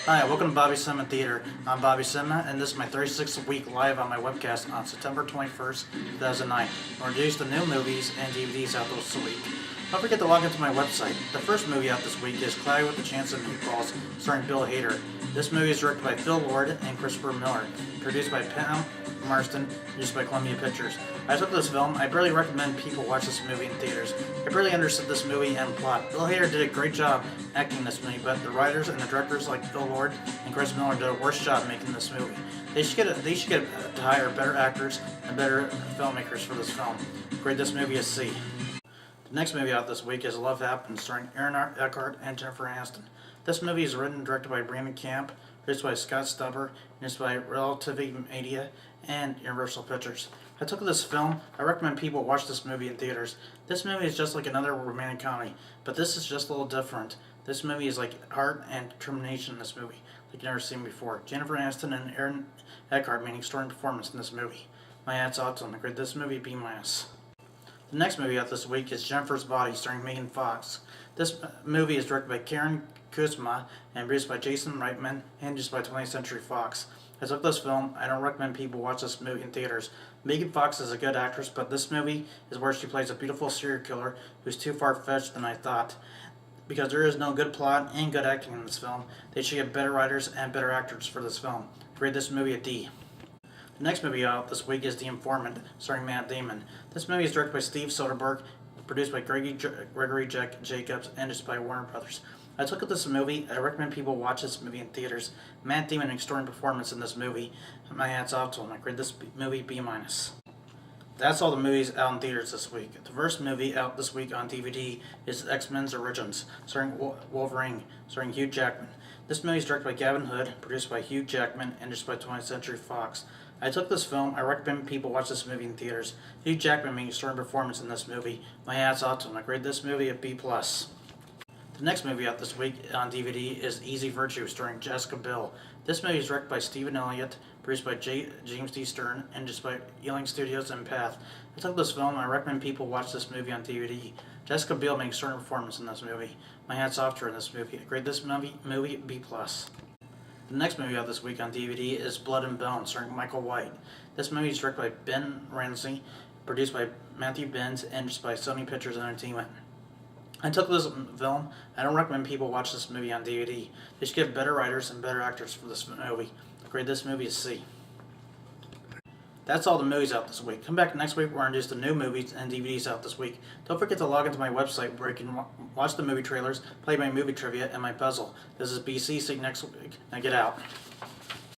Hi, welcome to Bobby Cinema Theater. I'm Bobby Cinema, and this is my 36th week live on my webcast on September 21st, 2009. We'll introduce the new movies and DVDs out this week. Don't forget to log into my website. The first movie out this week is Cloudy with a Chance of Meatballs, starring Bill Hader. This movie is directed by Phil Lord and Christopher Miller, produced by Pam Marston, produced by Columbia Pictures. I took this film. I barely recommend people watch this movie in theaters. I barely understood this movie and plot. Bill Hader did a great job acting in this movie, but the writers and the directors like Phil Lord and Chris Miller did a worse job making this movie. They should get to hire better actors and better filmmakers for this film. Grade this movie a C. The next movie out this week is Love Happens, starring Aaron Eckhart and Jennifer Aniston. This movie is written and directed by Brandon Camp, produced by Scott Stubber, and is by Relativity Media and Universal Pictures. I took this film. I recommend people watch this movie in theaters. This movie is just like another romantic comedy, but this is just a little different. This movie is like heart and determination in this movie, like you've never seen before. Jennifer Aniston and Aaron Eckhart made an extraordinary performance in this movie. My hat's off to them. I grade this movie B-. The next movie out this week is Jennifer's Body, starring Megan Fox. This movie is directed by Karen Kuzma and produced by Jason Reitman and produced by 20th Century Fox. I took this film. I don't recommend people watch this movie in theaters. Megan Fox is a good actress, but this movie is where she plays a beautiful serial killer who's too far-fetched than I thought. Because there is no good plot and good acting in this film, they should get better writers and better actors for this film. Grade this movie a D. The next movie out this week is The Informant, starring Matt Damon. This movie is directed by Steve Soderbergh, produced by Gregory Jacobs, and is by Warner Brothers. I took up this movie. I recommend people watch this movie in theaters. Matt Damon, an extraordinary performance in this movie. My hat's off to him. I grade this movie B-. That's all the movies out in theaters this week. The first movie out this week on DVD is X-Men's Origins, starring Wolverine, starring Hugh Jackman. This movie is directed by Gavin Hood, produced by Hugh Jackman, and produced by 20th Century Fox. I took this film. I recommend people watch this movie in theaters. Hugh Jackman made an extraordinary performance in this movie. My hat's off to him. I grade this movie a B+. The next movie out this week on DVD is Easy Virtue, starring Jessica Biel. This movie is directed by Stephen Elliott, produced by James D. Stern, and just by Ealing Studios and Path. I took this film. I recommend people watch this movie on DVD. Jessica Biel makes a certain performance in this movie. My hat's off to her in this movie. I grade this movie B+. The next movie out this week on DVD is Blood and Bone, starring Michael White. This movie is directed by Ben Ramsey, produced by Matthew Benz, and just by Sony Pictures Entertainment. I took this film. I don't recommend people watch this movie on DVD. They should get better writers and better actors for this movie. I grade this movie a C. That's all the movies out this week. Come back next week where I introduce the new movies and DVDs out this week. Don't forget to log into my website where you can watch the movie trailers, play my movie trivia, and my puzzle. This is BC. See you next week. Now get out.